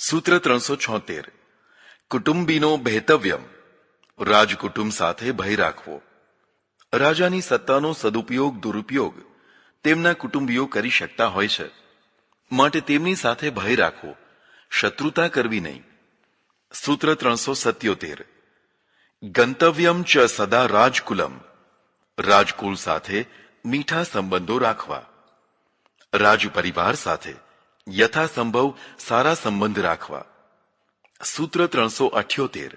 સૂત્ર 376 કુટુંબીનો ભેતવ્યમ રાજકુટુંબ સાથે ભય રાખવો. રાજાની સત્તાનો સદુપયોગ દુરુપયોગ તેમના કુટુંબીઓ કરી શકતા હોય છે, માટે તેમની સાથે ભય રાખવો, શત્રુતા કરવી નહીં. સૂત્ર 377 ગંતવ્યમ ચ સદા રાજકુલમ રાજકુલ સાથે મીઠા સંબંધો રાખવા. રાજ પરિવાર સાથે યથાસંભવ સારા સંબંધ રાખવા. સૂત્ર 378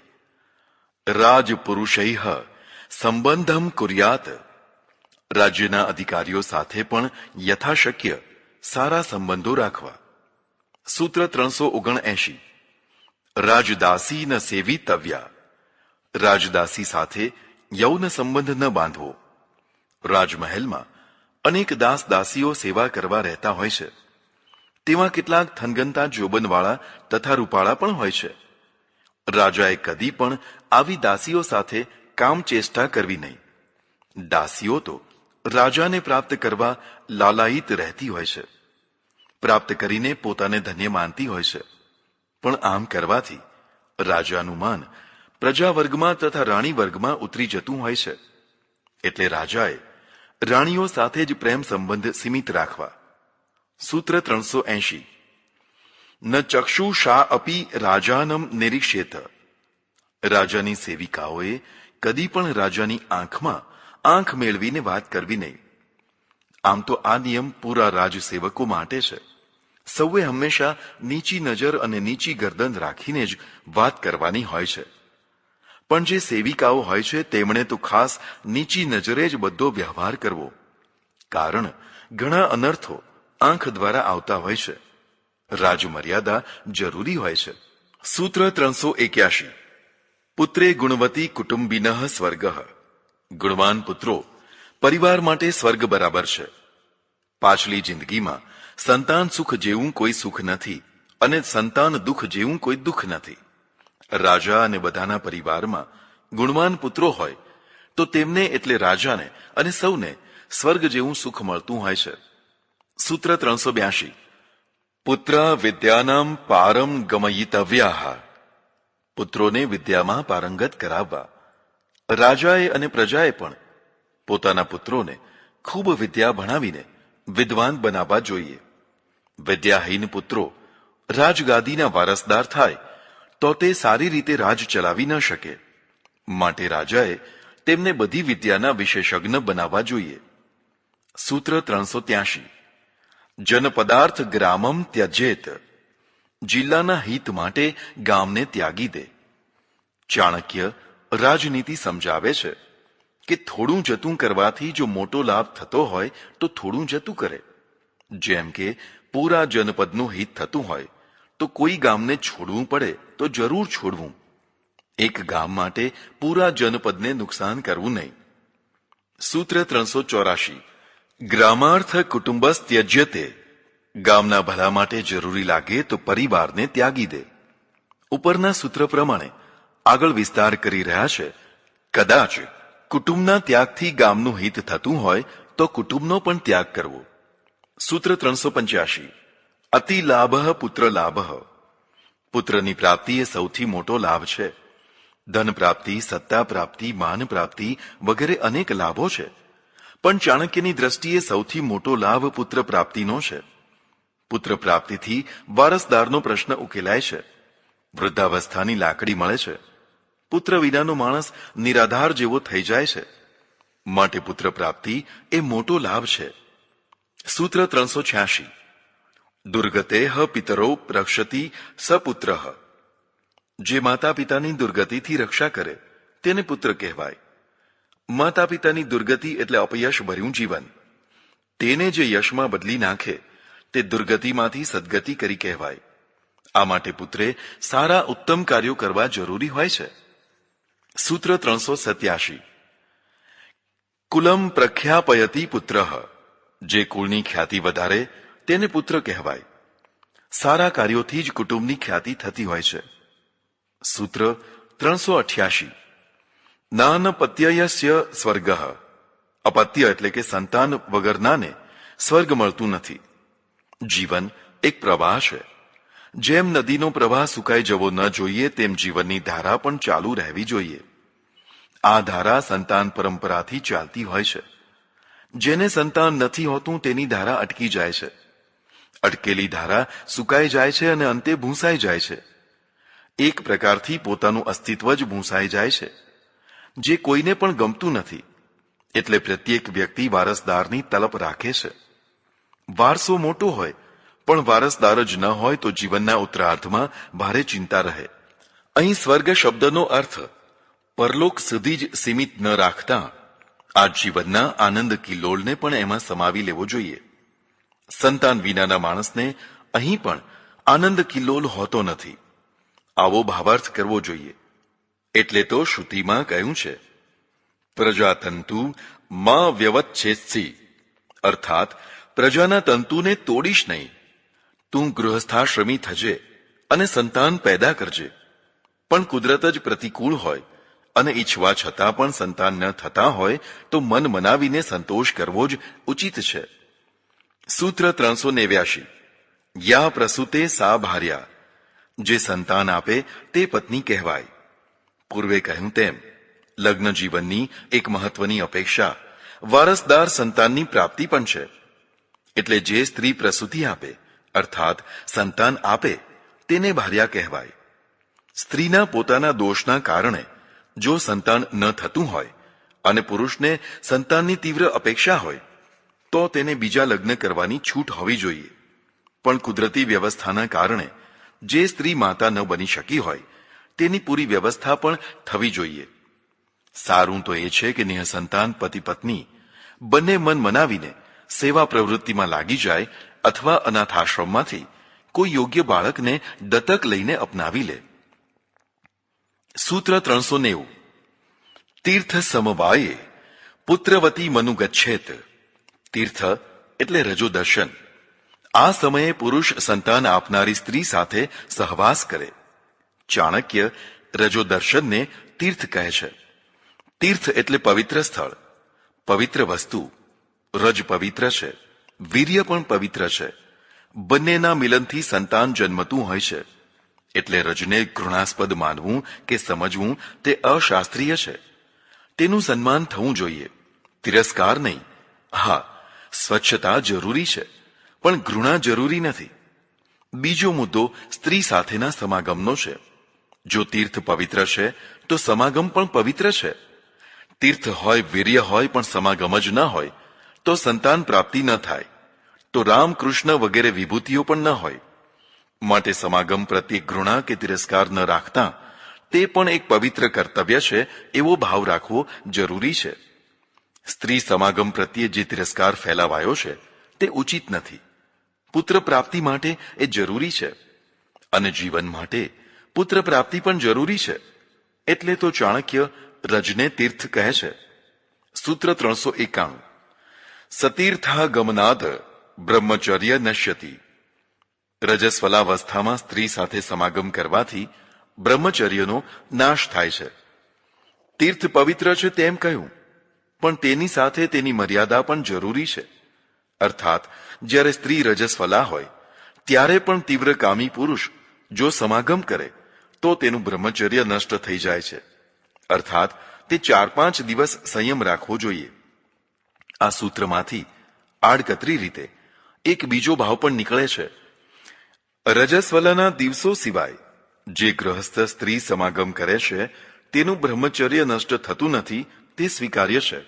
રાજપુરુષૈઃ સંબંધમ કુર્યાત રાજ્યના અધિકારીઓ સાથે પણ યથાશક્ય સારા સંબંધો રાખવા. સૂત્ર 379 રાજદાસી ન સેવિતવ્યા રાજદાસી સાથે યૌન સંબંધ ન બાંધવો. રાજમહેલમાં અનેક દાસ દાસીઓ સેવા કરવા રહેતા હોય છે. તેમાં કેટલાક થનગનતા જોબનવાળા તથા રૂપાળા પણ હોય છે. રાજાએ કદી પણ આવી દાસીઓ સાથે કામચેષ્ટા કરવી નહીં. દાસીઓ તો રાજાને પ્રાપ્ત કરવા લાલાયિત રહેતી હોય છે, પ્રાપ્ત કરીને પોતાને ધન્ય માનતી હોય છે. પણ આમ કરવાથી રાજાનું માન પ્રજાવર્ગમાં તથા રાણી વર્ગમાં ઉતરી જતું હોય છે. એટલે રાજાએ રાણીઓ સાથે જ પ્રેમ સંબંધ સીમિત રાખવા. સૂત્ર 380 ન ચક્ષુષા અપી રાજાનમ નિરીક્ષેત રાજાની સેવિકાઓએ કદી પણ રાજાની આંખમાં આંખ મેળવીને વાત કરવી નહીં. આમ તો આ નિયમ પૂરા રાજસેવકો માટે છે. સૌએ હંમેશા નીચી નજર અને નીચી ગરદન રાખીને જ વાત કરવાની હોય છે. પણ જે સેવિકાઓ હોય છે તેમણે તો ખાસ નીચી નજરે જ બધો વ્યવહાર કરવો, કારણ ઘણા અનર્થો આંખ દ્વારા આવતા હોય છે. રાજમર્યાદા જરૂરી હોય છે. સૂત્ર 381 પુત્રે ગુણવતી કુટુંબિનઃ સ્વર્ગ ગુણવાન પુત્રો પરિવાર માટે સ્વર્ગ બરાબર છે. પાછલી જિંદગીમાં સંતાન સુખ જેવું કોઈ સુખ નથી અને સંતાન દુઃખ જેવું કોઈ દુઃખ નથી. રાજા અને બધાના પરિવારમાં ગુણવાન પુત્રો હોય તો તેમને એટલે રાજાને અને સૌને સ્વર્ગ જેવું સુખ મળતું હોય છે. સૂત્ર 382 પુત્ર વિદ્યાનામ પારમ ગમયિતવ્યા પુત્રોને વિદ્યામાં પારંગત કરાવવા. રાજાએ અને પ્રજાએ પણ પોતાના પુત્રોને ખૂબ વિદ્યા ભણાવીને વિદ્વાન બનાવવા જોઈએ. વિદ્યાહીન પુત્રો રાજગાદીના વારસદાર થાય તો તે સારી રીતે રાજ ચલાવી ન શકે. માટે રાજાએ તેમને બધી વિદ્યાના વિશેષજ્ઞ બનાવવા જોઈએ. સૂત્ર 383 જનપદાર્થ ગ્રામમ ત્યજેત જિલ્લાના હિત માટે ગામને ત્યાગી દે. ચાણક્ય રાજનીતિ સમજાવે છે કે થોડું જતું કરવાથી જો મોટો લાભ થતો હોય તો થોડું જતું કરે. જેમ કે પૂરા જનપદનું હિત થતું હોય તો કોઈ ગામને છોડવું પડે તો જરૂર છોડવું. એક ગામ માટે પૂરા જનપદને નુકસાન કરવું નહીં. સૂત્ર 384 ગ્રામાર્થ કુટુંબસ ત્યજ્યતે ગામના ભલા માટે જરૂરી લાગે તો પરિવારને ત્યાગી દે. ઉપરના સૂત્ર પ્રમાણે આગળ વિસ્તાર કરી રહ્યા છે. કદાચ કુટુંબના ત્યાગથી ગામનું હિત થતું હોય તો કુટુંબનો પણ ત્યાગ કરવો. સૂત્ર 385 અતિ લાભ પુત્ર લાભ પુત્રની પ્રાપ્તિ એ સૌથી મોટો લાભ છે. ધન પ્રાપ્તિ, સત્તા પ્રાપ્તિ, માન પ્રાપ્તિ વગેરે અનેક લાભો છે, પણ ચાણક્યની દ્રષ્ટિએ સૌથી મોટો લાભ પુત્ર પ્રાપ્તિનો છે. પુત્ર પ્રાપ્તિથી વારસદારનો પ્રશ્ન ઉકેલાય છે. વૃદ્ધાવસ્થાની લાકડી મળે છે. પુત્ર વિનાનો માણસ નિરાધાર જેવો થઈ જાય છે. માટે પુત્ર પ્રાપ્તિ એ મોટો લાભ છે. સૂત્ર 386 દુર્ગતેઃ પિતરો રક્ષતિ સપુત્ર જે માતા પિતાની દુર્ગતિથી રક્ષા કરે તેને પુત્ર કહેવાય. માતા પિતાની દુર્ગતિ એટલે અપયશ ભર્યું જીવન. તેને જે યશમાં બદલી નાખે તે દુર્ગતિમાંથી સદગતિ કરી કહેવાય. આ માટે પુત્રે સારા ઉત્તમ કાર્યો કરવા જરૂરી હોય છે. સૂત્ર 387 કુલમ પ્રખ્યાપયતિ પુત્ર જે કુળની ખ્યાતિ વધારે તેને પુત્ર કહેવાય. સારા કાર્યોથી જ કુટુંબની ખ્યાતિ થતી હોય છે. સૂત્ર 388 નાનપત્યયસ્ય સ્વર્ગ અપત્ય એટલે કે સંતાન વગરનાને સ્વર્ગ મળતું નથી. જીવન એક પ્રવાહ છે. જેમ નદીનો પ્રવાહ સુકાઈ જવો ન જોઈએ તેમ જીવનની ધારા પણ ચાલુ રહેવી જોઈએ. આ ધારા સંતાન પરંપરાથી ચાલતી હોય છે. જેને સંતાન નથી હોતું તેની ધારા અટકી જાય છે. અટકેલી ધારા સુકાઈ જાય છે અને અંતે ભૂંસાઈ જાય છે. એક પ્રકારથી પોતાનું અસ્તિત્વ જ ભૂંસાઈ જાય છે, જે કોઈને પણ ગમતું નથી. એટલે પ્રત્યેક વ્યક્તિ વારસદારની તલપ રાખે છે. વારસો મોટો હોય પણ વારસદાર જ ન હોય તો જીવનના ઉત્તરાર્ધમાં ભારે ચિંતા રહે. અહીં સ્વર્ગ શબ્દનો અર્થ પરલોક સુધી જ સીમિત ન રાખતા આ જીવનના આનંદ કિલ્લોળને પણ એમાં સમાવી લેવો જોઈએ. સંતાન વિનાના માણસને અહીં પણ આનંદ કિલ્લોલ હોતો નથી. આવો ભાવાર્થ કરવો જોઈએ. એટલે તો શ્રુતિમાં કહ્યું છે, પ્રજાતંતુ માં વ્યવચ્છેત્સી, અર્થાત પ્રજાના તંતુને તોડીશ નહીં. તું ગૃહસ્થાશ્રમી થજે અને સંતાન પેદા કરજે. પણ કુદરત જ પ્રતિકૂળ હોય અને ઈચ્છવા છતાં પણ સંતાન ન થતા હોય તો મન મનાવીને સંતોષ કરવો જ ઉચિત છે. સૂત્ર 389. યા પ્રસૂતે સા ભાર્યા. જે સંતાન આપે તે પત્ની કહેવાય. પૂર્વે કહ્યું તેમ લગ્ન જીવનની એક મહત્વની અપેક્ષા વારસદાર સંતાનની પ્રાપ્તિ પણ છે. એટલે જે સ્ત્રી પ્રસૂતિ આપે અર્થાત સંતાન આપે તેને ભાર્યા કહેવાય. સ્ત્રીના પોતાના દોષના કારણે જો સંતાન ન થતું હોય અને પુરુષને સંતાનની તીવ્ર અપેક્ષા હોય તો તેને બીજા લગ્ન કરવાની છૂટ હોવી જોઈએ. પણ કુદરતી વ્યવસ્થાના કારણે જે સ્ત્રી માતા ન બની શકી હોય તેની પૂરી વ્યવસ્થા પણ થવી જોઈએ. સારું તો એ છે કે નિઃસંતાન પતિ પત્ની બંને મન મનાવીને સેવા પ્રવૃત્તિમાં લાગી જાય અથવા અનાથાશ્રમમાંથી કોઈ યોગ્ય બાળકને દત્તક લઈને અપનાવી લે. સૂત્ર 390. તીર્થ સમવાયે પુત્રવતી મનુ ગચ્છેત. તીર્થ એટલે રજો દર્શન. આ સમયે પુરુષ સંતાન આપનારી સ્ત્રી સાથે સહવાસ કરે. ચાણક્ય રજો દર્શનને તીર્થ કહે છે. તીર્થ એટલે પવિત્ર સ્થળ, પવિત્ર વસ્તુ. રજ પવિત્ર છે, વીર્ય પણ પવિત્ર છે. બંનેના મિલનથી સંતાન જન્મતું હોય છે. એટલે રજને ઘૃણાસ્પદ માનવું કે સમજવું તે અશાસ્ત્રીય છે. તેનું સન્માન થવું જોઈએ, તિરસ્કાર નહીં. હા, સ્વચ્છતા જરૂરી છે પણ ઘૃણા જરૂરી નથી. બીજો મુદ્દો સ્ત્રી સાથેના સમાગમનો છે. જો તીર્થ પવિત્ર છે તો સમાગમ પણ પવિત્ર છે. તીર્થ હોય, વીર્ય હોય પણ સમાગમ જ ન હોય તો સંતાન પ્રાપ્તિ ન થાય. તો રામ કૃષ્ણ વગેરે વિભૂતિઓ પણ ન હોય. માટે સમાગમ પ્રત્યે ઘૃણા કે તિરસ્કાર ન રાખતા તે પણ એક પવિત્ર કર્તવ્ય છે એવો ભાવ રાખવો જરૂરી છે. સ્ત્રી સમાગમ પ્રત્યે જે તિરસ્કાર ફેલાવાયો છે તે ઉચિત નથી. પુત્ર પ્રાપ્તિ માટે એ જરૂરી છે અને જીવન માટે પુત્ર પ્રાપ્તિ પણ જરૂરી છે. એટલે તો ચાણક્ય રજને તીર્થ કહે છે. સૂત્ર 391. સતીર્થા ગમનાદ બ્રહ્મચર્ય નશ્યતિ. રજસ્વલાવસ્થામાં સ્ત્રી સાથે સમાગમ કરવાથી બ્રહ્મચર્યનો નાશ થાય છે. તીર્થ પવિત્ર છે તેમ કહ્યું, પણ તેની સાથે તેની મર્યાદા પણ જરૂરી છે. અર્થાત જ્યારે સ્ત્રી રજસ્વલા હોય ત્યારે પણ તીવ્ર કામી પુરુષ જો સમાગમ કરે તો તેનું બ્રહ્મચર્ય નષ્ટ થઈ જાય છે. અર્થાત તે 4-5 દિવસ સંયમ રાખવો જોઈએ. આ સૂત્રમાંથી આડકતરી રીતે એક બીજો ભાવ પણ નીકળે છે. રજસ્વલાના દિવસો સિવાય જે ગ્રહસ્થ સ્ત્રી સમાગમ કરે છે તેનું બ્રહ્મચર્ય નષ્ટ થતું નથી તે સ્વીકાર્ય છે.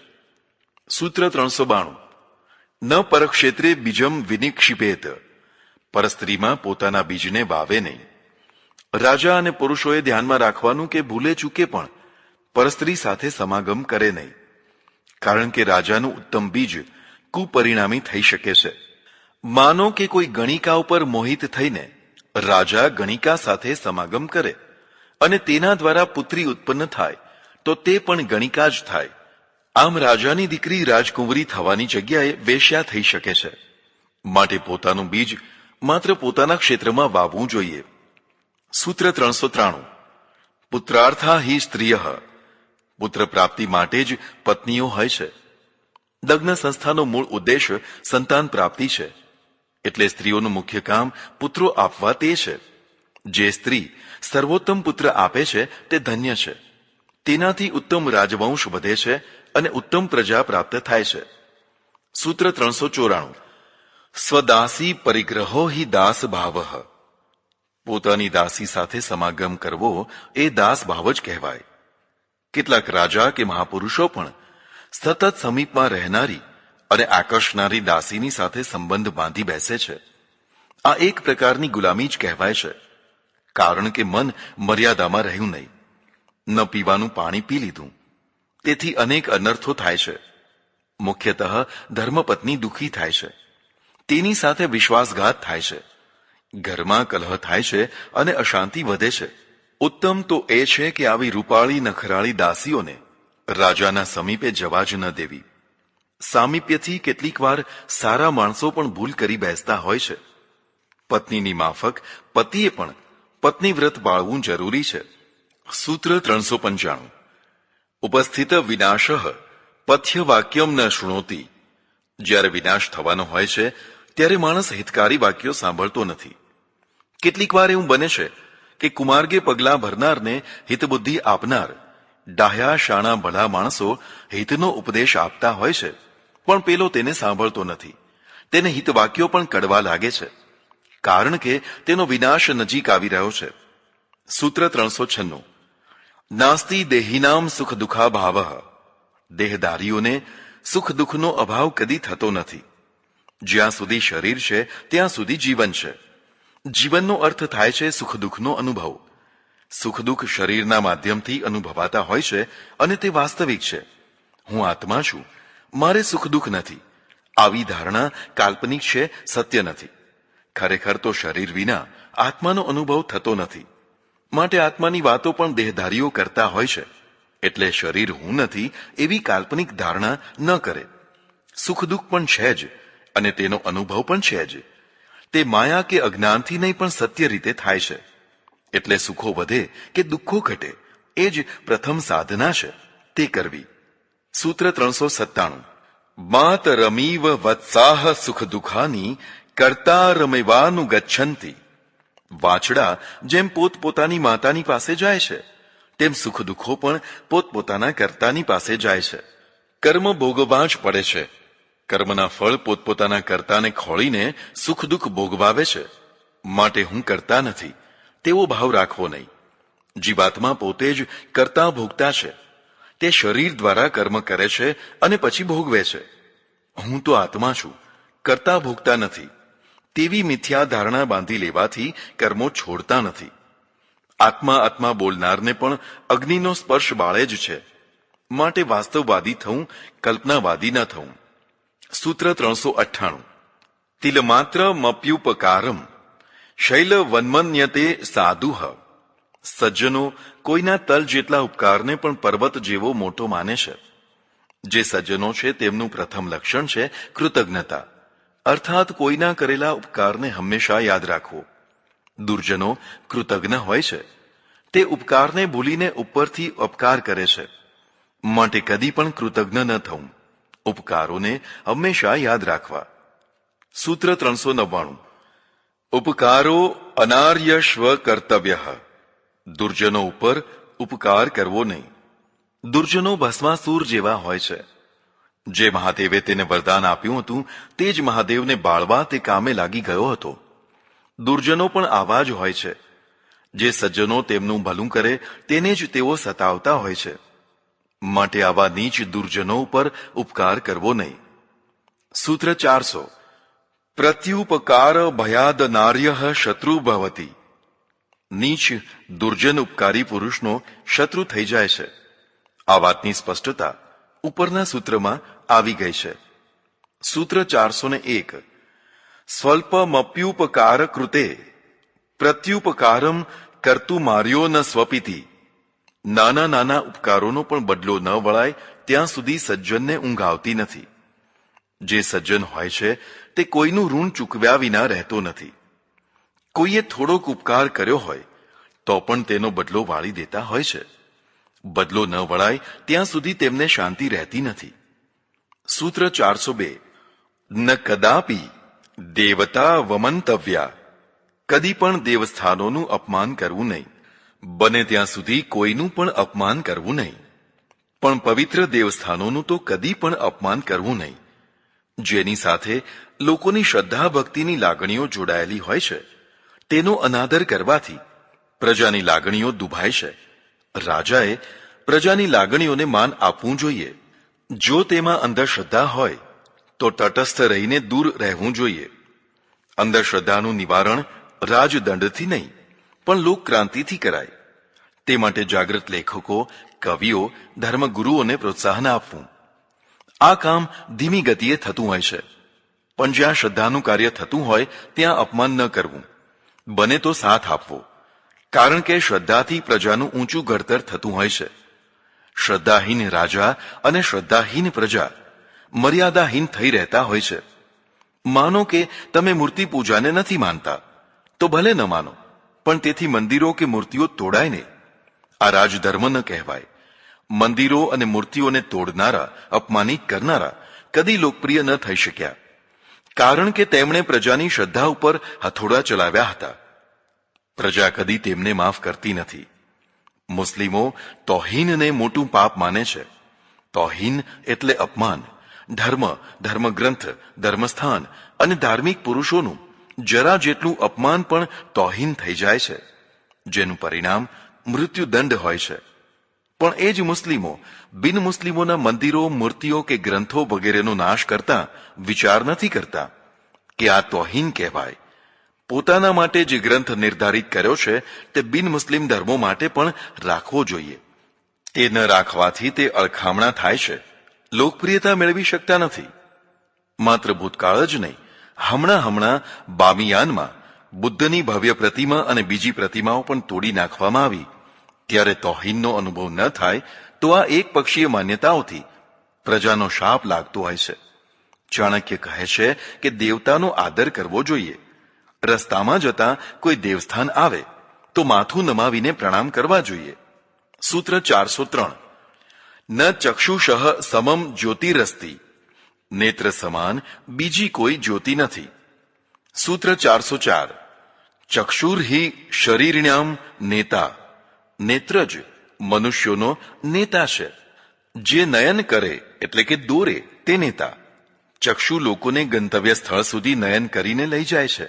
સૂત્ર 392. ન પરક્ષેત્રે બીજમ વિનિક્ષિપેત. પરસ્ત્રીમાં પોતાના બીજને વાવે નહીં. રાજા અને પુરુષોએ ધ્યાનમાં રાખવાનું કે ભૂલે ચૂકે પણ પરસ્ત્રી સાથે સમાગમ કરે નહીં. કારણ કે રાજાનું ઉત્તમ બીજ કુપરિણામી થઈ શકે છે. માનો કે કોઈ ગણિકા ઉપર મોહિત થઈને રાજા ગણિકા સાથે સમાગમ કરે અને તેના દ્વારા પુત્રી ઉત્પન્ન થાય તો તે પણ ગણિકા જ થાય. આમ રાજાની દીકરી રાજકુંવરી થવાની જગ્યાએ વેશ્યા થઈ શકે છે. માટે પોતાનું બીજ માત્ર પોતાના ક્ષેત્રમાં વાવવું જોઈએ. સૂત્ર 393. પુત્રાર્થા હિ સ્ત્રીય. પુત્ર પ્રાપ્તિ માટે જ પત્નીઓ હોય છે. લગ્ન સંસ્થાનો મૂળ ઉદ્દેશ સંતાન પ્રાપ્તિ છે. એટલે સ્ત્રીઓનું મુખ્ય કામ પુત્રો આપવા તે છે. જે સ્ત્રી સર્વોત્તમ પુત્ર આપે છે તે ધન્ય છે. તેનાથી ઉત્તમ રાજવંશ વધે છે અને ઉત્તમ પ્રજા પ્રાપ્ત થાય છે. સૂત્ર 394. સ્વદાસી પરિગ્રહો હિ દાસ ભાવ. પોતાની દાસી સાથે સમાગમ કરવો એ દાસ ભાવ જ કહેવાય. કેટલાક રાજા કે મહાપુરુષો પણ સતત સમીપમાં રહેનારી અને આકર્ષનારી દાસીની સાથે સંબંધ બાંધી બેસે છે. આ એક પ્રકારની ગુલામી જ કહેવાય છે, કારણ કે મન મર્યાદામાં રહ્યું નહીં. ન પીવાનું પાણી પી લીધું, તેથી અનેક અનર્થો થાય છે. મુખ્યતઃ ધર્મપત્ની દુઃખી થાય છે, તેની સાથે વિશ્વાસઘાત થાય છે, ઘરમાં કલહ થાય છે અને અશાંતિ વધે છે. ઉત્તમ તો એ છે કે આવી રૂપાળી નખરાળી દાસીઓને રાજાના સમીપે જવા જ ન દેવી. સામીપ્યથી કેટલીક વાર સારા માણસો પણ ભૂલ કરી બેસતા હોય છે. પત્નીની માફક પતિએ પણ પત્ની વ્રત પાળવું જરૂરી છે. સૂત્ર 395. ઉપસ્થિત વિનાશ પથ્ય વાક્યમ ન શૃણોતિ. જ્યારે વિનાશ થવાનો હોય છે ત્યારે માણસ હિતકારી વાક્યો સાંભળતો નથી. કેટલીક વાર એવું બને છે કે કુમાર્ગે પગલાં ભરનારને હિતબુદ્ધિ આપનાર ડાહ્યા શાણા ભલા માણસો હિતનો ઉપદેશ આપતા હોય છે, પણ પેલો તેને સાંભળતો નથી. તેને હિતવાક્યો પણ કડવા લાગે છે, કારણ કે તેનો વિનાશ નજીક આવી રહ્યો છે. સૂત્ર 396. નાસ્તિ દેહિનામ સુખ દુઃખા ભાવ. દેહધારીઓને સુખ દુઃખનો અભાવ કદી થતો નથી. જ્યાં સુધી શરીર છે ત્યાં સુધી જીવન છે. જીવનનો અર્થ થાય છે સુખ દુઃખનો અનુભવ. સુખ દુઃખ શરીરના માધ્યમથી અનુભવાતા હોય છે અને તે વાસ્તવિક છે. હું આત્મા છું, મારે સુખ દુઃખ નથી. આવી ધારણા કાલ્પનિક છે, સત્ય નથી. ખરેખર તો શરીર વિના આત્માનો અનુભવ થતો નથી. માટે આત્માની વાતો પણ દેહધારીઓ કરતા હોય છે. એટલે શરીર હું નથી એવી કાલ્પનિક ધારણા ન કરે. સુખ દુઃખ પણ છે જ અને તેનો અનુભવ પણ છે જ. તે માયા કે અજ્ઞાનથી નહીં પણ સત્ય રીતે થાય છે. એટલે સુખો વધે કે દુઃખો ઘટે એ જ પ્રથમ સાધના છે, તે કરવી. સૂત્ર 397. માત રમીવ વત્સાહ સુખ દુઃખાની કર્તા રમેવાનું ગચ્છંતી. વાછડા જેમ પોતપોતાની માતાની પાસે જાય છે, તેમ સુખ દુઃખો પણ પોતપોતાના કર્તાની પાસે જાય છે. કર્મ ભોગવવા જ પડે છે. કર્મના ફળ પોતપોતાના કર્તાને ખોળીને સુખ દુઃખ ભોગવાવે છે. માટે હું કરતા નથી તેવો ભાવ રાખવો નહીં. જીવાત્મા પોતે જ કર્તા ભોગતા છે. તે શરીર દ્વારા કર્મ કરે છે અને પછી ભોગવે છે. હું તો આત્મા છું, કર્તા ભોગતા નથી. તેવી મિથ્યા ધારણા બાંધી લેવાથી કર્મો છોડતા નથી. આત્મા આત્મા બોલનારને પણ અગ્નિનો સ્પર્શ બાળે જ છે. માટે વાસ્તવવાદી થવું, કલ્પનાવાદી ન થવું. સૂત્ર 398. તિલમાત્ર મપ્યુપકારમ શૈલ વન્મન્યતે સાધુઃ. સજ્જનો કોઈના તલ જેટલા ઉપકારને પણ પર્વત જેવો મોટો માને છે. જે સજ્જનો છે તેમનું પ્રથમ લક્ષણ છે કૃતજ્ઞતા, અર્થાત કોઈના કરેલા ઉપકારને હંમેશા યાદ રાખવો. દુર્જનો કૃતજ્ઞ હોય છે. તે ઉપકારને ભૂલીને ઉપરથી અપકાર કરે છે. માટે કદી પણ કૃતજ્ઞ ન થવું. ઉપકારોને હંમેશા યાદ રાખવા. સૂત્ર 399. ઉપકારો અનાર્ય સ્વ કર્તવ્ય. દુર્જનો ઉપર ઉપકાર કરવો નહીં. દુર્જનો ભસ્માસુર જેવા હોય છે. જે મહાદેવે તેને વરદાન આપ્યું હતું તે જ મહાદેવને બાળવા તે કામે લાગી ગયો હતો. દુર્જનો પણ આવા જ હોય છે. જે સજ્જનો તેમનું ભલું કરે તેને જ તેઓ સતાવતા હોય છે. માટે આવા નીચ દુર્જનો ઉપર ઉપકાર કરવો નહીં. સૂત્ર 400. પ્રત્યુપકાર ભયાદ નાર્ય શત્રુ ભવતી. નીચ દુર્જન ઉપકારી પુરુષનો શત્રુ થઈ જાય છે. આ વાતની સ્પષ્ટતા ઉપરના સૂત્રમાં આવી ગઈ છે. સૂત્ર 401. સ્વલ્પમપ્યુપકાર કૃતે પ્રત્યુપકારમ કર્તુ માર્યો ન સ્વપીતિ. નાના નાના ઉપકારોનો પણ બદલો ન વળાય ત્યાં સુધી સજ્જનને ઊંઘ આવતી નથી. જે સજ્જન હોય છે તે કોઈનું ઋણ ચૂકવ્યા વિના રહેતો નથી. કોઈએ થોડોક ઉપકાર કર્યો હોય તો પણ તેનો બદલો વાળી દેતા હોય છે. બદલો ન વળાય ત્યાં સુધી તેમને શાંતિ રહેતી નથી. સૂત્ર 402. ન કદાપી દેવતા વમંતવ્યા કદી પણ દેવસ્થાનોનું અપમાન કરવું નહીં. બને ત્યાં સુધી કોઈનું પણ અપમાન કરવું નહીં, પણ પવિત્ર દેવસ્થાનોનું તો કદી પણ અપમાન કરવું નહીં. જેની સાથે લોકોની શ્રદ્ધા ભક્તિની લાગણીઓ જોડાયેલી હોય છે, તેનો અનાદર કરવાથી પ્રજાની લાગણીઓ દુભાય છે. રાજાએ પ્રજાની લાગણીઓને માન આપવું જોઈએ. જો તેમાં અંધશ્રદ્ધા હોય તો તટસ્થ રહીને દૂર રહેવું જોઈએ. અંધશ્રદ્ધાનું નિવારણ રાજદંડથી નહીં, પણ લોકક્રાંતિથી કરાય. તે માટે જાગૃત લેખકો, કવિઓ, ધર્મગુરુઓને પ્રોત્સાહન આપવું. આ કામ ધીમી ગતિએ થતું હોય છે, પણ જ્યાં શ્રદ્ધાનું કાર્ય થતું હોય ત્યાં અપમાન ન કરવું. બને તો સાથ આપવો, કારણ કે શ્રદ્ધાથી પ્રજાનું ઊંચું ઘડતર થતું હોય છે. શ્રદ્ધાહીન રાજા અને શ્રદ્ધાહીન પ્રજા મર્યાદાહીન થઈ રહેતા હોય છે. માનો કે તમે મૂર્તિ પૂજાને નથી માનતા, તો ભલે ન માનો, પણ તેથી મંદિરો કે મૂર્તિઓ તોડાય નહીં. આ રાજધર્મ ન કહેવાય. મંદિરો અને મૂર્તિઓને તોડનારા, અપમાનિત કરનારા કદી લોકપ્રિય ન થઈ શક્યા, કારણ કે તેમણે પ્રજાની શ્રદ્ધા ઉપર હથોડા ચલાવ્યા હતા. પ્રજા કદી તેમને માફ કરતી નથી. મુસ્લિમો તોહીનને મોટું પાપ માને છે. તોહીન એટલે અપમાન. ધર્મ, ધર્મગ્રંથ, ધર્મસ્થાન અને ધાર્મિક પુરુષોનું જરા જેટલું અપમાન પણ તોહીન થઈ જાય છે, જેનું પરિણામ મૃત્યુદંડ હોય છે. પણ એ જ મુસ્લિમો બિન મુસ્લિમોના મંદિરો, મૂર્તિઓ કે ગ્રંથો વગેરેનો નાશ કરતા વિચાર નથી કરતા કે આ તોહીન કહેવાય. પોતાના માટે જે ગ્રંથ નિર્ધારિત કર્યો છે તે બિન મુસ્લિમ ધર્મો માટે પણ રાખવો જોઈએ. તે ન રાખવાથી તે અળખામણા થાય છે, લોકપ્રિયતા મેળવી શકતા નથી. માત્ર ભૂતકાળ જ નહીં, હમણાં બામિયાનમાં બુદ્ધની ભવ્ય પ્રતિમા અને બીજી પ્રતિમાઓ પણ તોડી નાખવામાં આવી. ત્યારે તોહીનનો અનુભવ ન થાય તો આ એક પક્ષીય માન્યતાઓથી પ્રજાનો શાપ લાગતો હોય છે. ચાણક્ય કહે છે કે દેવતાનો આદર કરવો જોઈએ. રસ્તામાં જતા કોઈ દેવસ્થાન આવે તો માથું નમાવીને પ્રણામ કરવા જોઈએ. સૂત્ર 403. ન ચક્ષુષઃ સમમ જ્યોતિરસ્તિ. નેત્ર સમાન બીજી કોઈ જ્યોતિ નથી. સૂત્ર 404. ચક્ષુર હિ શરીરણ્યામ નેતા. નેત્ર જ મનુષ્યોનો નેતા છે. જે નયન કરે એટલે કે દોરે તે નેતા. ચક્ષુ લોકોને ગંતવ્ય સ્થળ સુધી નયન કરીને લઈ જાય છે,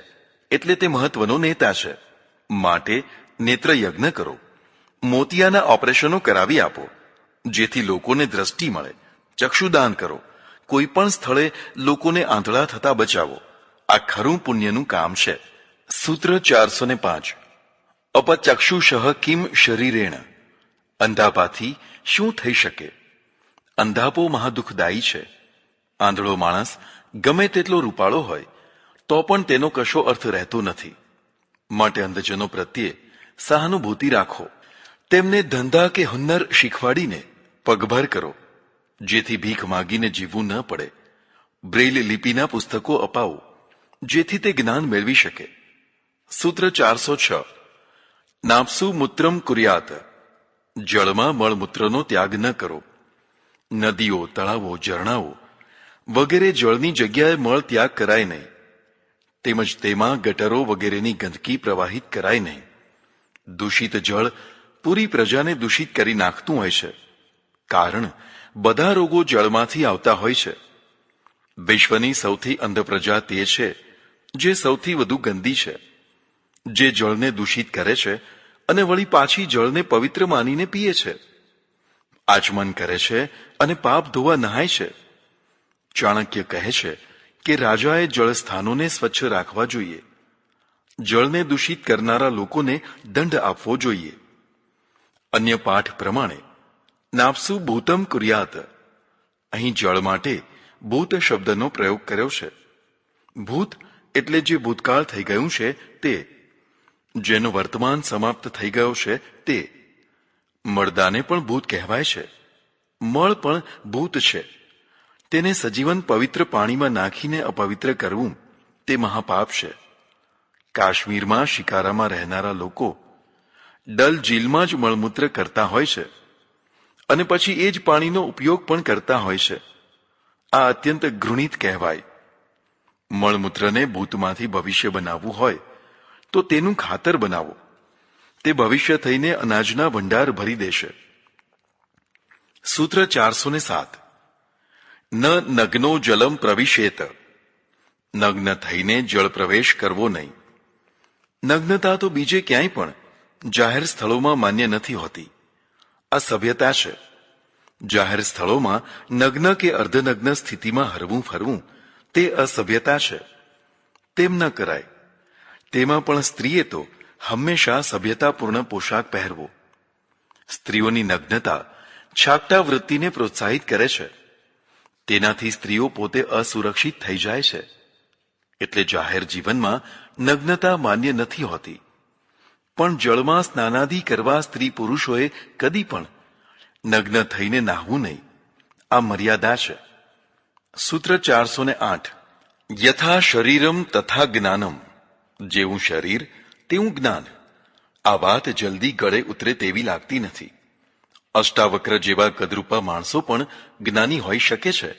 એટલે તે મહત્વનો નેતા છે. માટે નેત્ર યજ્ઞ કરો. મોતિયાના ઓપરેશનો કરાવી આપો, જેથી લોકોને દ્રષ્ટિ મળે. ચક્ષુદાન કરો. કોઈ પણ સ્થળે લોકોને આંધળા થતા બચાવો. આ ખરું પુણ્યનું કામ છે. સૂત્ર 405. અપચક્ષુષઃ કિમ શરીરેણ. અંધાપાથી શું થઈ શકે? અંધાપો મહાદુઃખદાયી છે. આંધળો માણસ ગમે તેટલો રૂપાળો હોય તો પણ તેનો કશો અર્થ રહેતો નથી. માટે અંધજનો પ્રત્યે સહાનુભૂતિ રાખો. તેમને ધંધા કે હુન્નર શીખવાડીને પગભર કરો, જેથી ભીખ માગીને જીવવું ન પડે. બ્રેઇલ લિપિના પુસ્તકો અપાવો, જેથી તે જ્ઞાન મેળવી શકે. સૂત્ર 406. નાપ્સુ મૂત્રમ કુર્યાત. જળમાં મળમૂત્રનો ત્યાગ ન કરો. નદીઓ, તળાવો, ઝરણાઓ વગેરે જળની જગ્યાએ મળ ત્યાગ કરાય નહીં. તેમજ તેમાં ગટરો વગેરેની ગંદકી પ્રવાહિત કરાય નહીં. દૂષિત જળ પૂરી પ્રજાને દૂષિત કરી નાખતું હોય છે, કારણ બધા રોગો જળમાંથી આવતા હોય છે. વિશ્વની સૌથી અંધ પ્રજા તે છે જે સૌથી વધુ ગંદી છે, જે જળને દૂષિત કરે છે અને વળી પાછી જળને પવિત્ર માનીને પીએ છે. આચમન કરે છે અને પાપ ધોવા નહાય છે. ચાણક્ય કહે છે કે રાજાએ જળસ્થાનોને સ્વચ્છ રાખવા જોઈએ. જળને દૂષિત કરનારા લોકોને દંડ આપવો જોઈએ. અન્ય પાઠ પ્રમાણે નાપ્સુ ભૂતમ કુર્યાત. અહીં જળ માટે ભૂત શબ્દનો પ્રયોગ કર્યો છે. ભૂત એટલે જે ભૂતકાળ થઈ ગયું છે તે, જેનો વર્તમાન સમાપ્ત થઈ ગયો છે તે. મળદાને પણ ભૂત કહેવાય છે. મળ પણ ભૂત છે. તેને સજીવન પવિત્ર પાણીમાં નાખીને અપવિત્ર કરવું તે મહાપાપ છે. કાશ્મીરમાં શિકારામાં રહેનારા લોકો ડલ ઝીલમાં જ મળમૂત્ર કરતા હોય છે અને પછી એ જ પાણીનો ઉપયોગ પણ કરતા હોય છે. આ અત્યંત ઘૃણિત કહેવાય. મળમૂત્રને ભૂતમાંથી ભવિષ્ય બનાવવું હોય તો તેનું ખાતર બનાવો. તે ભવિષ્ય થઈને અનાજના ભંડાર ભરી દેશે. સૂત્ર 407. ન નગ્નો જલમ પ્રવિશેત. નગ્ન થઈને જળ પ્રવેશ કરવો નહીં. નગ્નતા તો બીજે ક્યાંય પણ જાહેર સ્થળોમાં માન્ય નથી હોતી. આ સભ્યતા છે. જાહેર સ્થળોમાં નગ્ન કે અર્ધનગ્ન સ્થિતિમાં હરવું ફરવું તે અસભ્યતા છે. તેમ ન કરાય. તેમાં પણ સ્ત્રીએ તો હંમેશા સભ્યતાપૂર્ણ પોશાક પહેરવો. સ્ત્રીઓની નગ્નતા છાકટા વૃત્તિને પ્રોત્સાહિત કરે છે. તેનાથી સ્ત્રીઓ પોતે અસુરક્ષિત થઈ જાય છે. એટલે જાહેર જીવનમાં નગ્નતા માન્ય નથી હોતી. પણ જળમાં સ્નાનાદિ કરવા સ્ત્રી પુરુષોએ કદી પણ નગ્ન થઈને નાહવું નહીં. આ મર્યાદા છે. સૂત્ર 408. યથા શરીરમ તથા જ્ઞાનમ. જેવું શરીર તેવું જ્ઞાન. આ વાત જલ્દી ગળે ઉતરે તેવી લાગતી નથી. અષ્ટાવક્ર જેવા કદરૂપા માણસો પણ જ્ઞાની હોઈ શકે છે,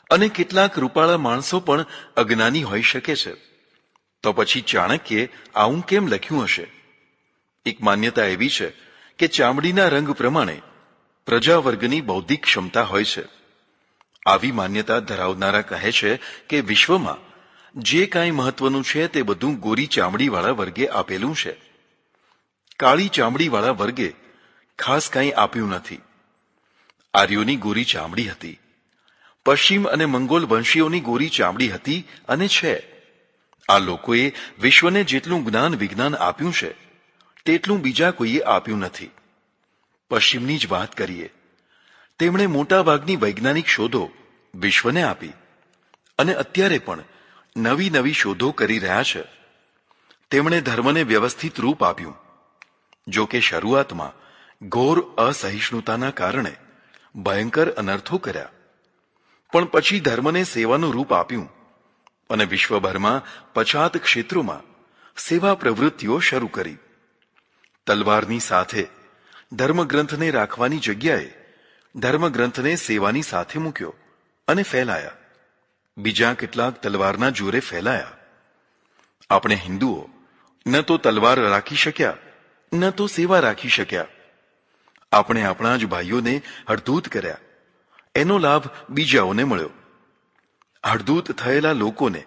અને કેટલાક રૂપાળા માણસો પણ અજ્ઞાની હોઈ શકે છે. તો પછી ચાણક્યે આવું કેમ લખ્યું હશે? એક માન્યતા એવી છે કે ચામડીના રંગ પ્રમાણે પ્રજાવર્ગની બૌદ્ધિક ક્ષમતા હોય છે. આવી માન્યતા ધરાવનારા કહે છે કે વિશ્વમાં જે કાંઈ મહત્વનું છે તે બધું ગોરી ચામડીવાળા વર્ગે આપેલું છે. કાળી ચામડીવાળા વર્ગે ખાસ કાંઈ આપ્યું નથી. આર્યોની ગોરી ચામડી હતી. પશ્ચિમ અને મંગોલ વંશીઓની ગોરી ચામડી હતી અને છે. આ લોકોએ વિશ્વને જેટલું જ્ઞાન વિજ્ઞાન આપ્યું છે તેટલું બીજા કોઈએ આપ્યું નથી. પશ્ચિમની જ વાત કરીએ. તેમણે મોટાભાગની વૈજ્ઞાનિક શોધો વિશ્વને આપી અને અત્યારે પણ નવી નવી શોધો કરી રહ્યા છે. તેમણે ધર્મને વ્યવસ્થિત રૂપ આપ્યું. જો કે શરૂઆતમાં ઘોર અસહિષ્ણુતાના કારણે ભયંકર અનર્થો કર્યા, પણ પછી ધર્મને સેવાનું રૂપ આપ્યું અને વિશ્વભરમાં પછાત ક્ષેત્રોમાં સેવા પ્રવૃત્તિઓ શરૂ કરી. તલવારની સાથે ધર્મગ્રંથને રાખવાની જગ્યાએ ધર્મગ્રંથને સેવાની સાથે મૂક્યો અને ફેલાયા. બીજા કેટલાક તલવારના જોરે ફેલાયા. આપણે હિન્દુઓ ન તો તલવાર રાખી શક્યા ન તો સેવા રાખી શક્યા. આપણે આપણા જ ભાઈઓને હડધૂત કર્યા. એનો લાભ બીજાઓને મળ્યો. હડધૂત થયેલા લોકોને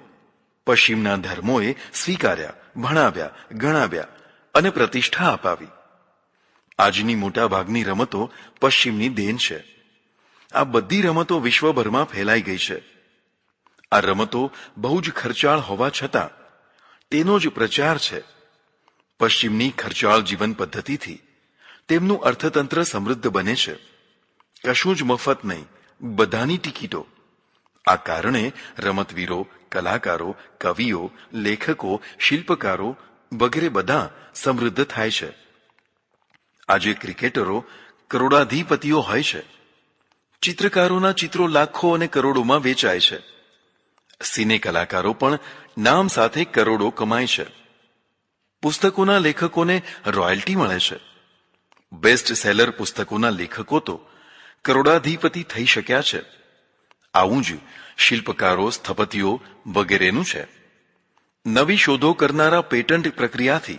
પશ્ચિમના ધર્મોએ સ્વીકાર્યા, ભણાવ્યા, ગણાવ્યા અને પ્રતિષ્ઠા અપાવી. આજની મોટાભાગની રમતો પશ્ચિમની દેન છે. આ બધી રમતો વિશ્વભરમાં ફેલાઈ ગઈ છે. આ રમતો બહુ જ ખર્ચાળ હોવા છતાં તેનો જ પ્રચાર છે. પશ્ચિમની ખર્ચાળ જીવન પદ્ધતિથી તેમનું અર્થતંત્ર સમૃદ્ધ બને છે. કશું જ મફત નહીં, બધાની ટિકિટો. આ કારણે રમતવીરો, કલાકારો, કવિઓ, લેખકો, શિલ્પકારો વગેરે બધા સમૃદ્ધ થાય છે. આજે ક્રિકેટરો કરોડાધિપતિઓ હોય છે. ચિત્રકારોના ચિત્રો લાખો અને કરોડોમાં વેચાય છે. સિને કલાકારો પણ નામ સાથે કરોડો કમાય છે. પુસ્તકોના લેખકોને રોયલ્ટી મળે છે. બેસ્ટ સેલર પુસ્તકોના લેખકો તો કરોડાધિપતિ થઈ શક્યા છે. આવું જ શિલ્પકારો, સ્થપતિઓ વગેરેનું છે. નવી શોધો કરનારા પેટન્ટ પ્રક્રિયાથી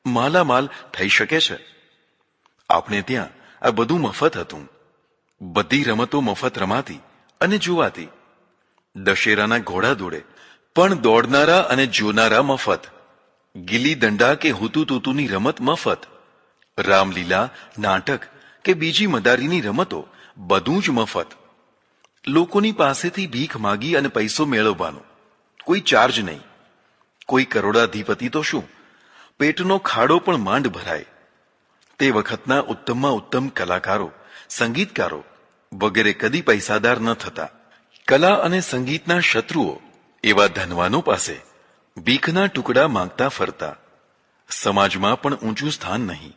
માલામાલ થઈ શકે છે. આપણે ત્યાં આ બધું મફત હતું. બધી રમતો મફત રમાતી અને જોવાતી. દશેરાના ઘોડા દોડે પણ દોડનારા અને જોનારા મફત. ગિલ્લી દંડા કે હુતુતુતુની રમત મફત. રામલીલા, નાટક કે બીજી મદારીની રમતો બધું જ મફત. લોકોની પાસેથી ભીખ માગી અને પૈસો મેળવવાનો, કોઈ ચાર્જ નહીં. કોઈ કરોડાધિપતિ તો શું, પેટનો ખાડો પણ માંડ ભરાય. તે વખતના ઉત્તમમાં ઉત્તમ કલાકારો, સંગીતકારો વગેરે કદી પૈસાદાર ન થતા. કલા અને સંગીતના શત્રુઓ એવા ધનવાનો પાસે ભીખના ટુકડા માંગતા ફરતા. સમાજમાં પણ ઊંચું સ્થાન નહીં.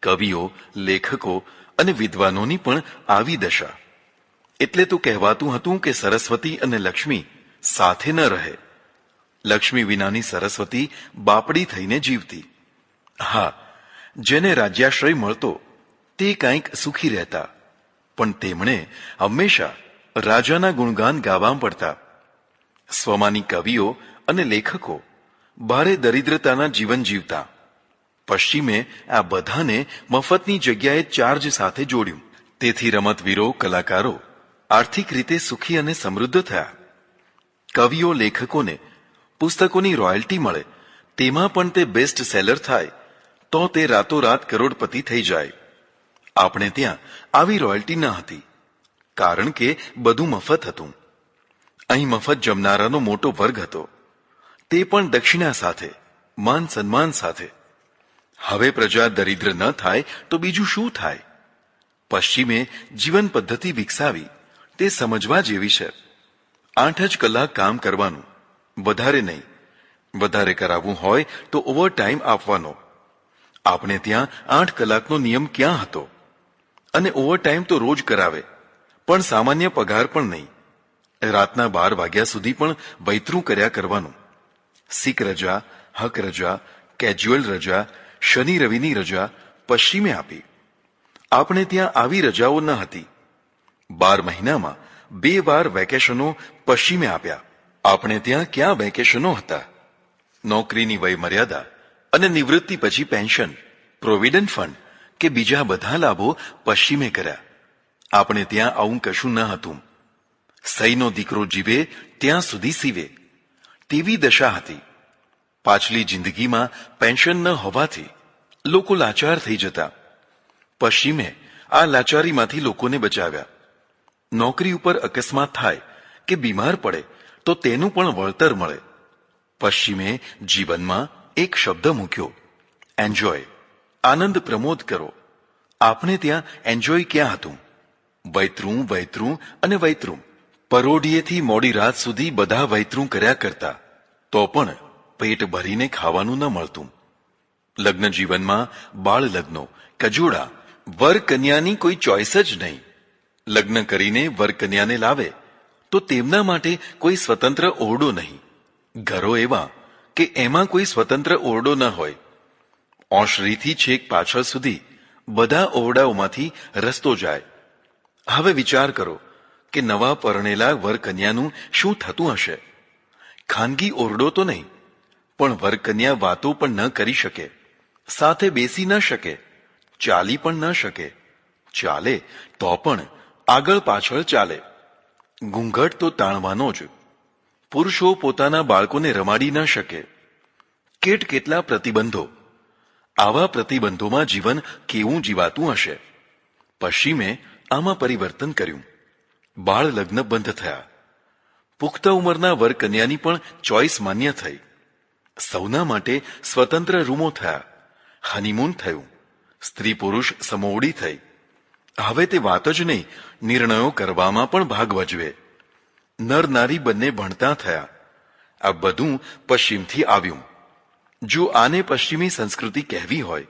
કવિઓ, લેખકો અને વિદ્વાનોની પણ આવી દશા. એટલે તો કહેવાતું હતું કે સરસ્વતી અને લક્ષ્મી સાથે ન રહે. લક્ષ્મી વિનાની સરસ્વતી બાપડી થઈને જીવતી. હા, જેને રાજ્યાશ્રય મળતો તે કંઈક સુખી રહેતા, પણ તેમણે હંમેશા રાજાના ગુણગાન ગાવા પડતા. સ્વમાની કવિઓ અને લેખકો ભારે દરિદ્રતાના જીવન જીવતા. પશ્ચિમે આ બધાને મફતની જગ્યાએ ચાર્જ સાથે જોડ્યું. તેથી રમતવીરો, કલાકારો આર્થિક રીતે સુખી અને સમૃદ્ધ થયા. કવિઓ, લેખકોને પુસ્તકોની રોયલ્ટી મળે, તેમાં પણ તે બેસ્ટ સેલર થાય તો તે રાતોરાત કરોડપતિ થઈ જાય. આપણે ત્યાં આવી રોયલ્ટી ન હતી, કારણ કે બધું મફત હતું. અહીં મફત જમનારાનો મોટો વર્ગ હતો, તે પણ દક્ષિણા સાથે, માન સન્માન સાથે. હવે પ્રજા દરિદ્ર ન થાય તો બીજું શું થાય? પશ્ચિમે જીવન પદ્ધતિ વિકસાવી, તે સમજવા જેવી છે. 8 જ કલાક કામ કરવાનું, વધારે નહીં. વધારે કરાવવું હોય તો ઓવર ટાઈમ આપવાનો. આપણે ત્યાં 8 કલાકનો નિયમ ક્યાં હતો? અને ઓવર ટાઈમ તો રોજ કરાવે, પણ સામાન્ય પગાર પણ નહીં. રાતના 12 વાગ્યા સુધી પણ વૈતરું કર્યા કરવાનું. સિક રજા, હક રજા, કેજ્યુઅલ રજા, શનિ રવિની રજા પશ્ચિમે આપી. આપણે ત્યાં આવી રજાઓ ન હતી. 12 મહિનામાં 2 વાર વેકેશનો પશ્ચિમે આપ્યા. આપણે ત્યાં ક્યાં વેકેશનો હતા? નોકરીની વય મર્યાદા અને નિવૃત્તિ પછી પેન્શન, પ્રોવિડન્ટ ફંડ કે બીજા બધા લાભો પશ્ચિમે કર્યા. આપણે ત્યાં આવું કશું ન હતું. સહીનો દીકરો જીવે ત્યાં સુધી સીવે, તેવી દશા હતી. પાછલી જિંદગીમાં પેન્શન ન હોવાથી લોકો લાચાર થઈ જતા. પશ્ચિમે આ લાચારીમાંથી લોકોને બચાવ્યા. નોકરી ઉપર અકસ્માત થાય કે બીમાર પડે તો તેનું પણ વળતર મળે. પશ્ચિમે જીવનમાં એક શબ્દ મૂક્યો, એન્જોય. આનંદ પ્રમોદ કરો. આપણે ત્યાં એન્જોય ક્યાં હતું? વૈતરું, વૈતરું અને વૈતરું. પરોઢિયેથી મોડી રાત સુધી બધા વૈતરું કર્યા કરતા, તો પણ પેટ ભરીને ખાવાનું ન મળતું. લગ્ન જીવનમાં બાળ લગ્નો, કજોડા, વર કન્યાની કોઈ ચોઈસ જ નહીં. લગ્ન કરીને વર કન્યાને લાવે તો તેમના માટે કોઈ સ્વતંત્ર ઓરડો નહીં. ઘરો એવા કે એમાં કોઈ સ્વતંત્ર ઓરડો ન હોય. ઓસરીથી છેક પાછળ સુધી બધા ઓરડાઓમાંથી રસ્તો જાય. હવે વિચાર કરો કે નવા પરણેલા વર કન્યાનું શું થતું હશે? ખાનગી ઓરડો તો નહીં, પણ વર કન્યા વાતો પણ ન કરી શકે, સાથે બેસી ન શકે, ચાલી પણ ન શકે. ચાલે તો પણ આગળ પાછળ ચાલે. ઘૂંઘટ તો તાણવાનો જ. પુરુષો પોતાના બાળકોને રમાડી ન શકે. કેટલા પ્રતિબંધો. આવા પ્રતિબંધોમાં જીવન કેવું જીવાતું હશે? પશ્ચિમે આમાં પરિવર્તન કર્યું. બાળ લગ્ન બંધ થયા. પુખ્ત ઉંમરના વર કન્યાની પણ ચોઈસ માન્ય થઈ. સૌના માટે સ્વતંત્ર રૂમો થયા. હનીમૂન થયું. સ્ત્રી પુરુષ સમોવડી થઈ. હવે તે વાત જ નહીં, નિર્ણયો કરવામાં પણ ભાગ ભજવે. નર નારી બંને ભણતા થયા. આ બધું પશ્ચિમથી આવ્યું. જો આને પશ્ચિમી સંસ્કૃતિ કહેવી હોય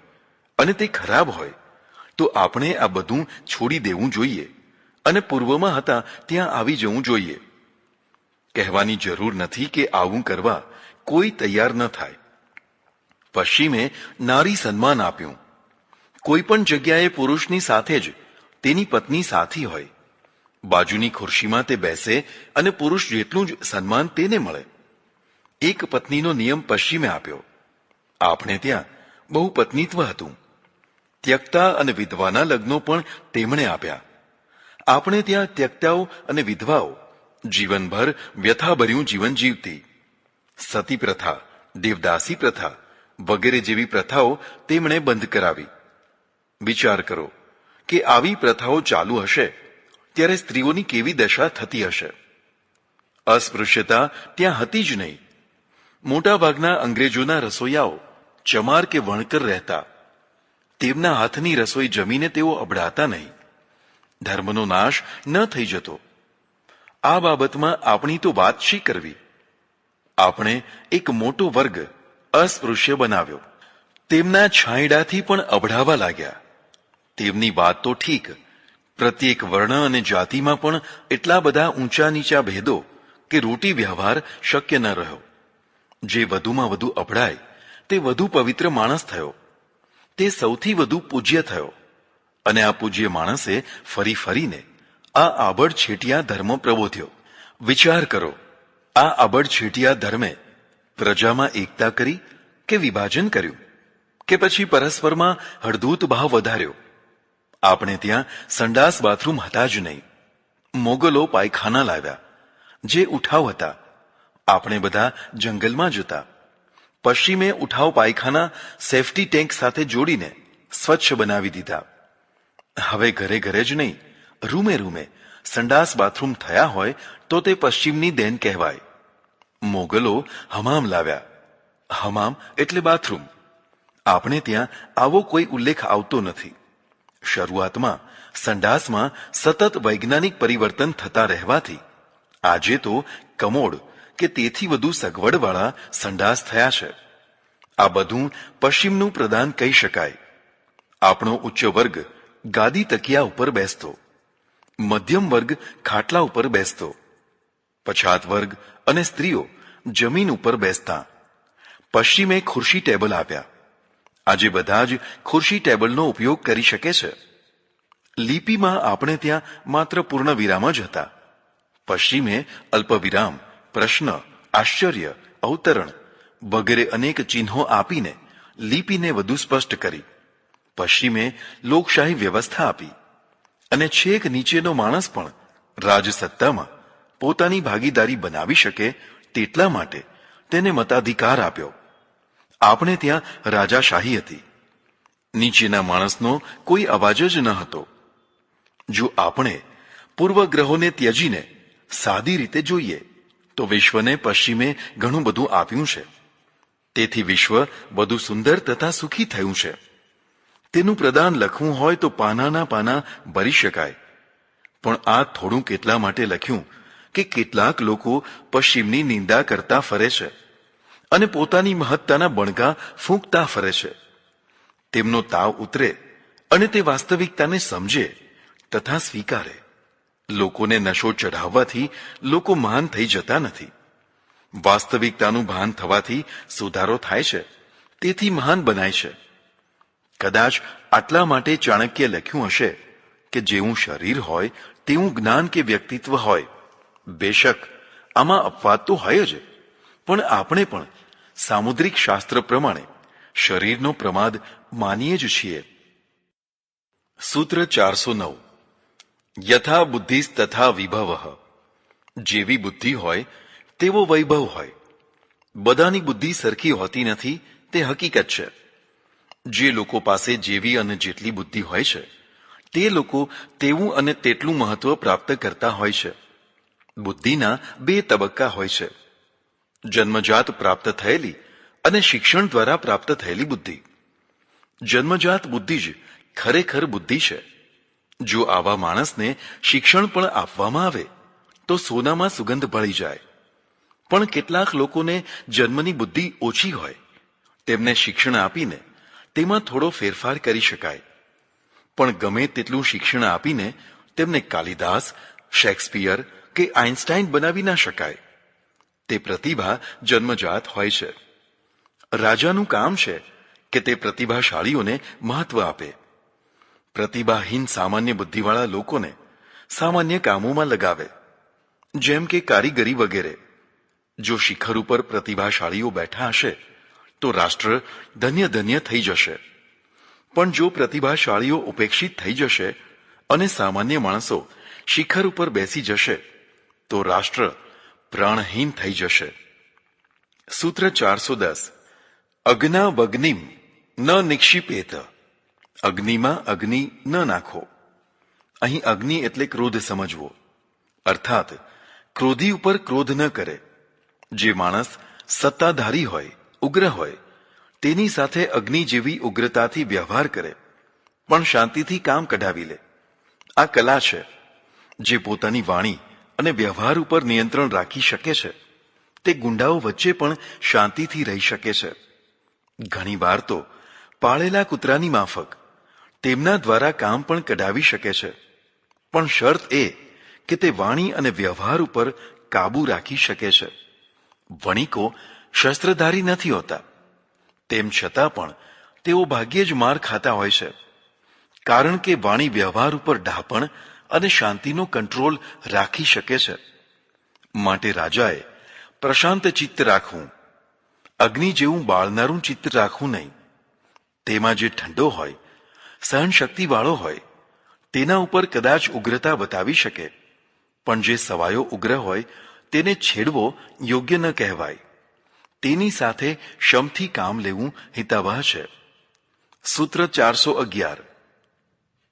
અને તે ખરાબ હોય તો આપણે આ બધું છોડી દેવું જોઈએ અને પૂર્વમાં હતા ત્યાં આવી જવું જોઈએ. કહેવાની જરૂર નથી કે આવું કરવા કોઈ તૈયાર ન થાય. પશ્ચિમે નારી સન્માન આપ્યું. કોઈ પણ જગ્યાએ પુરુષની સાથે જ તેની પત્ની સાથી હોય. બાજુની ખુરશીમાં તે બેસે અને પુરુષ જેટલું જ સન્માન તેને મળે. એક પત્નીનો નિયમ પશ્ચિમે આપ્યો. આપણે ત્યાં બહુ પત્નીત્વ હતું. ત્યક્તા અને વિધવાના લગ્નો પણ તેમણે આપ્યા. આપણે ત્યાં ત્યક્તાઓ અને વિધવાઓ જીવનભર વ્યથાભર્યું જીવન જીવતી. સતી પ્રથા, દેવદાસી પ્રથા વગેરે જેવી પ્રથાઓ તેમણે બંધ કરાવી. વિચાર કરો કે આવી પ્રથાઓ ચાલુ હશે ત્યારે સ્ત્રીઓની કેવી દશા થતી હશે? અસ્પૃશ્યતા ત્યાં હતી જ નહીં. મોટાભાગના અંગ્રેજોના રસોઈયાઓ ચમાર કે વણકર રહેતા. તેમના હાથની રસોઈ જમીને તેઓ અબડાતા નહીં. ધર્મનો નાશ ન થઈ જતો. આ બાબતમાં આપણી તો વાત શી કરવી? આપણે એક મોટો વર્ગ અસ્પૃશ્ય બનાવ્યો. તેમના છાંયડાથી પણ અબડાવા લાગ્યા. તેમની વાત તો ઠીક, પ્રત્યેક વર્ણ અને જાતિમાં પણ એટલા બધા ઊંચા નીચા ભેદો કે રોટી વ્યવહાર શક્ય ન રહ્યો. જે વધુમાં વધુ અભડાય તે વધુ પવિત્ર માણસ થયો. તે સૌથી વધુ પૂજ્ય થયો. અને આ પૂજ્ય માણસે ફરી ફરીને આ આબડછેટિયા ધર્મ પ્રબોધ્યો. વિચાર કરો, આ આબડછેટિયા ધર્મે પ્રજામાં એકતા કરી કે વિભાજન કર્યું, કે પછી પરસ્પરમાં હળદૂત ભાવ વધાર્યો? આપણે ત્યાં સંડાસ બાથરૂમ હતા જ નહીં. મોગલો પાયખાના લાવ્યા, જે ઉઠાવ હતા. આપણે બધા જંગલમાં જતા. પશ્ચિમે ઉઠાવ પાયખાના સેફટી ટેન્ક સાથે જોડીને સ્વચ્છ બનાવી દીધા. હવે ઘરે ઘરે જ નહીં, રૂમે રૂમે સંડાસ બાથરૂમ થયા હોય તો તે પશ્ચિમની દેન કહેવાય. મોગલો હમામ લાવ્યા. હમામ એટલે બાથરૂમ. આપણે ત્યાં આવો કોઈ ઉલ્લેખ આવતો નથી. શરૂઆતમાં સંડાસમાં સતત વૈજ્ઞાનિક પરિવર્તન થતા રહેવાથી આજે તો કમોડ કે તેથી વધુ સગવડવાળા સંડાસ થયા છે. આ બધું પશ્ચિમનું પ્રદાન કહી શકાય. આપણો ઉચ્ચ વર્ગ ગાદી તકિયા ઉપર બેસતો, મધ્યમ વર્ગ ખાટલા ઉપર બેસતો, પછાત વર્ગ અને સ્ત્રીઓ જમીન ઉપર બેસતા. પશ્ચિમે ખુરશી ટેબલ આપ્યા. આજે બધા જ ખુરશી ટેબલનો ઉપયોગ કરી શકે છે. લિપિમાં આપણે ત્યાં માત્ર પૂર્ણ વિરામ જ હતા. પશ્ચિમે અલ્પવિરામ, પ્રશ્ન, આશ્ચર્ય, અવતરણ વગેરે અનેક ચિહ્નો આપીને લિપિને વધુ સ્પષ્ટ કરી. પશ્ચિમે લોકશાહી વ્યવસ્થા આપી અને છેક નીચેનો માણસ પણ રાજસત્તામાં પોતાની ભાગીદારી બનાવી શકે તેટલા માટે તેને મતાધિકાર આપ્યો. આપણે ત્યાં રાજાશાહી હતી. નીચેના માણસનો કોઈ અવાજ જ ન હતો. જો આપણે પૂર્વગ્રહોને ત્યજીને સાદી રીતે જોઈએ તો વિશ્વને પશ્ચિમે ઘણું બધું આપ્યું છે. તેથી વિશ્વ વધુ સુંદર તથા સુખી થયું છે. તેનું પ્રદાન લખવું હોય તો પાનાના પાના ભરી શકાય. પણ આ થોડું કેટલા માટે લખ્યું કે કેટલાક લોકો પશ્ચિમની નિંદા કરતા ફરે છે અને પોતાની મહત્તાના બણગા ફૂંકતા ફરે છે. તેમનો તાવ ઉતરે અને તે વાસ્તવિકતાને સમજે તથા સ્વીકારે. લોકોને નશો ચઢાવવાથી લોકો મહાન થઈ જતા નથી. વાસ્તવિકતાનું ભાન થવાથી સુધારો થાય છે, તેથી મહાન બનાય છે. કદાચ આટલા માટે ચાણક્ય લખ્યું હશે કે જેવું શરીર હોય તેવું જ્ઞાન કે વ્યક્તિત્વ હોય. બેશક આમાં અપવાદ તો હોય જ, પણ આપણે પણ સામુદ્રિક શાસ્ત્ર પ્રમાણે શરીરનો પ્રમાદ માનીએ જ છીએ. સૂત્ર 409. યથા બુદ્ધિ તથા વિભવ. જેવી બુદ્ધિ હોય તેવો વૈભવ હોય. બધાની બુદ્ધિ સરખી હોતી નથી, તે હકીકત છે. જે લોકો પાસે જેવી અને જેટલી બુદ્ધિ હોય છે તે લોકો તેવું અને તેટલું મહત્વ પ્રાપ્ત કરતા હોય છે. બુદ્ધિના બે તબક્કા હોય છે: જન્મજાત પ્રાપ્ત થયેલી અને શિક્ષણ દ્વારા પ્રાપ્ત થયેલી બુદ્ધિ. જન્મજાત બુદ્ધિ જ ખરેખર બુદ્ધિ છે. જો આવા માણસને શિક્ષણ પણ આપવામાં આવે તો સોનામાં સુગંધ ભળી જાય. પણ કેટલાક લોકોને જન્મની બુદ્ધિ ઓછી હોય, તેમને શિક્ષણ આપીને તેમાં થોડો ફેરફાર કરી શકાય. પણ ગમે તેટલું શિક્ષણ આપીને તેમને કાલિદાસ, શેક્સપિયર કે આઇન્સ્ટાઇન બનાવી ના શકાય. તે પ્રતિભા જન્મજાત હોય છે. રાજાનું કામ છે કે તે પ્રતિભાશાળીઓને મહત્વ આપે. પ્રતિભાહીન સામાન્ય બુદ્ધિવાળા લોકોને સામાન્ય કામોમાં લગાવે, જેમ કે કારીગરી વગેરે. જો શિખર ઉપર પ્રતિભાશાળીઓ બેઠા હશે તો રાષ્ટ્ર ધન્ય ધન્ય થઈ જશે. પણ જો પ્રતિભાશાળીઓ ઉપેક્ષિત થઈ જશે અને સામાન્ય માણસો શિખર ઉપર બેસી જશે તો રાષ્ટ્ર પ્રાણહીન થઈ જશે. સૂત્ર 410. અગ્ના વગ્નિમ ન નિક્ષિપેત. અગ્નિમાં અગ્નિ ન નાખો. અહીં અગ્નિ એટલે ક્રોધ સમજવો, અર્થાત ક્રોધી ઉપર ક્રોધ ન કરે. જે માણસ સત્તાધારી હોય, ઉગ્ર હોય, તેની સાથે અગ્નિ જેવી ઉગ્રતાથી વ્યવહાર કરે, પણ શાંતિથી કામ કઢાવી લે. આ કલા છે. જે પોતાની વાણી અને વ્યવહાર ઉપર નિયંત્રણ રાખી શકે છે તે ગુંડાઓ વચ્ચે પણ શાંતિથી રહી શકે છે. ઘણીવાર તો પાળેલા કૂતરાની માફક તેમના દ્વારા કામ પણ કઢાવી શકે છે. પણ શરત એ કે તે વાણી અને વ્યવહાર ઉપર કાબુ રાખી શકે છે. વણિકો શસ્ત્રધારી નથી હોતા, તેમ છતાં પણ તેઓ ભાગ્યે જ માર ખાતા હોય છે, કારણ કે વાણી વ્યવહાર ઉપર ડાપણ અને શાંતિનો કંટ્રોલ રાખી શકે છે. માટે રાજાએ પ્રશાંત ચિત્ત રાખવું, અગ્નિ જેવું બાળનારું ચિત્ત રાખવું નહીં. તેમાં જે ઠંડો હોય, સહનશક્તિવાળો હોય, તેના ઉપર કદાચ ઉગ્રતા બતાવી શકે, પણ જે સવાયો ઉગ્ર હોય તેને છેડવો યોગ્ય ન કહેવાય. તેની સાથે શમથી કામ લેવું હિતાવહ છે. સૂત્ર 411.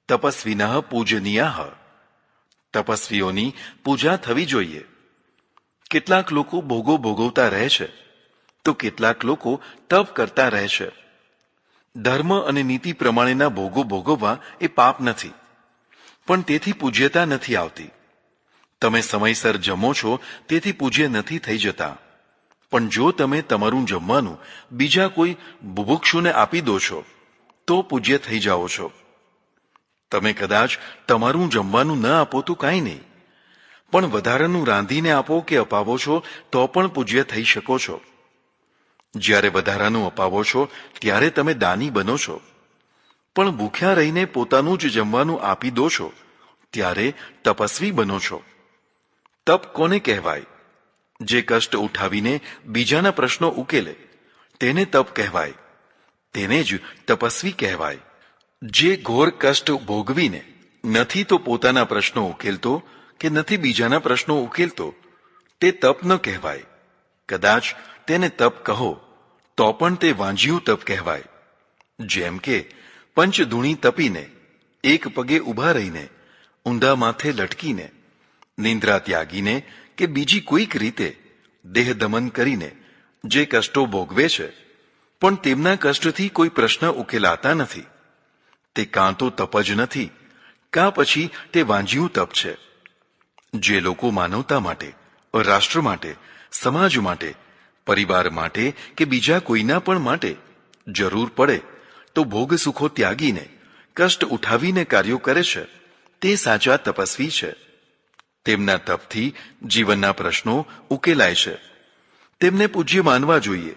તપસ્વિનઃ પૂજનીયાઃ. તપસ્વીઓની પૂજા થવી જોઈએ. કેટલાક લોકો ભોગો ભોગવતા રહે છે, તો કેટલાક લોકો તપ કરતા રહે છે. ધર્મ અને નીતિ પ્રમાણેના ભોગો ભોગવવા એ પાપ નથી, પણ તેથી પૂજ્યતા નથી આવતી. તમે સમયસર જમો છો તેથી પૂજ્ય નથી થઈ જતા, પણ જો તમે તમારું જમવાનું બીજા કોઈ બુભુક્ષુને આપી દો છો તો પૂજ્ય થઈ જાઓ છો. તમે કદાચ તમારું જમવાનું ન આપો તો કાંઈ નહીં, પણ વધારાનું રાંધીને આપો કે અપાવો છો તો પણ પૂજ્ય થઈ શકો છો. જ્યારે વધારાનું અપાવો છો ત્યારે તમે દાની બનો છો, પણ ભૂખ્યા રહીને પોતાનું જ જમવાનું આપી દો છો ત્યારે તપસ્વી બનો છો. તપ કોને કહેવાય? જે કષ્ટ ઉઠાવીને બીજાના પ્રશ્નો ઉકેલે તેને તપ કહેવાય. તેને જ તપસ્વી કહેવાય. જે ઘોર કષ્ટ ભોગવીને નથી તો પોતાના પ્રશ્નો ઉકેલતો કે નથી બીજાના પ્રશ્નો ઉકેલતો તે તપ ન કહેવાય. કદાચ તેને તપ કહો તો પણ તે વાંજિયું તપ કહેવાય. જેમ કે પંચધૂણી તપીને, એક પગે ઊભા રહીને, ઊંધા માથે લટકીને, નિંદ્રા ત્યાગીને કે બીજી કોઈક રીતે દેહ દમન કરીને જે કષ્ટો ભોગવે છે, પણ તેમના કષ્ટથી કોઈ પ્રશ્ન ઉકેલાતા નથી, તે કાં તો તપ જ નથી, કાં પછી તે વાંજિયું તપ છે. જે લોકો માનવતા માટે, રાષ્ટ્ર માટે, સમાજ માટે, પરિવાર માટે કે બીજા કોઈના પણ માટે જરૂર પડે તો ભોગ સુખો ત્યાગીને, કષ્ટ ઉઠાવીને કાર્યો કરે છે, તે સાચા તપસ્વી છે. તેમના તપથી જીવનના પ્રશ્નો ઉકેલાય છે. તેમને પૂજ્ય માનવા જોઈએ.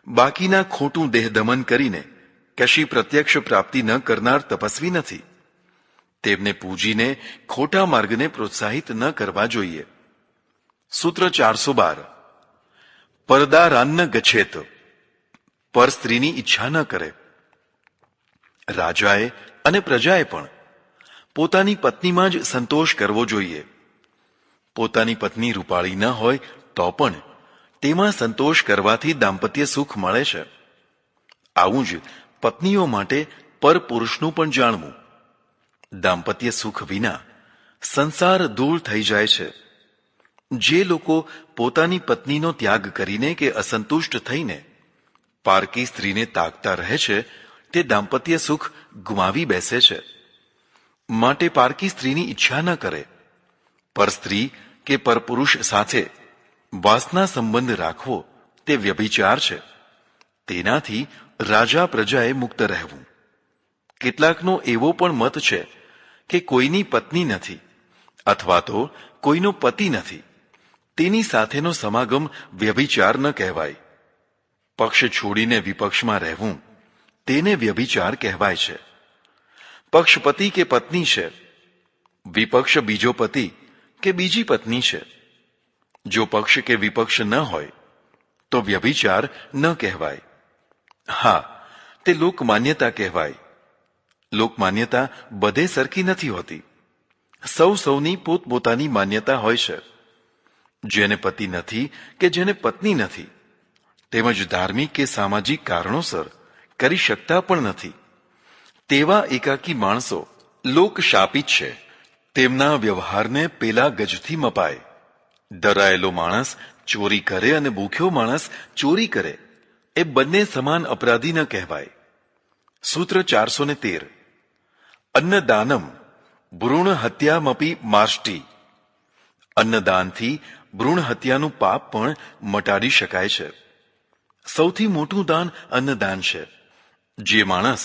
બાકીના ખોટું દેહ દમન કરીને કશી પ્રત્યક્ષ પ્રાપ્તિ ન કરનાર તપસ્વી નથી. તેમને પૂજીને ખોટા માર્ગને પ્રોત્સાહિત ન કરવા જોઈએ. સૂત્ર 412. પરદારાન્ન ગચ્છેત. પર સ્ત્રીની ઈચ્છા ન કરે. રાજાએ અને પ્રજાએ પણ પોતાની પત્નીમાં જ સંતોષ કરવો જોઈએ. પોતાની પત્ની રૂપાળી ન હોય તો પણ તેમાં સંતોષ કરવાથી દાંપત્ય સુખ મળે છે. આવું જ પત્નીઓ માટે પર પુરુષનું પણ જાણવું. દાંપત્ય સુખ વિના સંસાર ધૂળ થઈ જાય છે. જે લોકો પોતાની પત્નીનો ત્યાગ કરીને કે અસંતુષ્ટ થઈને પારકી સ્ત્રીને તાકતા રહે છે તે દાંપત્ય સુખ ગુમાવી બેસે છે. માટે પારકી સ્ત્રીની ઈચ્છા ન કરે. પર સ્ત્રી કે પરપુરુષ સાથે વાસના સંબંધ રાખવો તે વ્યભિચાર છે. તેનાથી રાજા પ્રજાએ મુક્ત રહેવું. કેટલાકનો એવો પણ મત છે કે કોઈની પત્ની નથી અથવા તો કોઈનો પતિ નથી, તેની સાથેનો સમાગમ વ્યભિચાર ન કહેવાય. પક્ષ છોડીને વિપક્ષમાં રહેવું તેને વ્યભિચાર કહેવાય છે. પક્ષ પતિ કે પત્ની છે, વિપક્ષ બીજો પતિ કે બીજી પત્ની છે. જો પક્ષ કે વિપક્ષ ન હોય તો વ્યભિચાર ન કહેવાય. હા, તે લોકમાન્યતા કહેવાય. લોકમાન્યતા બધે સરખી નથી હોતી. સૌની પોતપોતાની માન્યતા હોય છે. જેને પતિ નથી કે જેને પત્ની નથી, તેમજ ધાર્મિક કે સામાજિક કારણોસર કરી શકતા પણ નથી, તેવા એકાકી માણસો લોકશાપિત છે. તેમના વ્યવહારને પેલા ગજથી મપાય. ડરાયેલો માણસ ચોરી કરે અને ભૂખ્યો માણસ ચોરી કરે એ બંને સમાન અપરાધી ન કહેવાય. સૂત્ર 413. અન્નદાનમ ભ્રૂણ હત્યામપી માષ્ટી. અન્નદાનથી ભ્રૂણ હત્યાનું પાપ પણ મટાડી શકાય છે. સૌથી મોટું દાન અન્નદાન છે. જે માણસ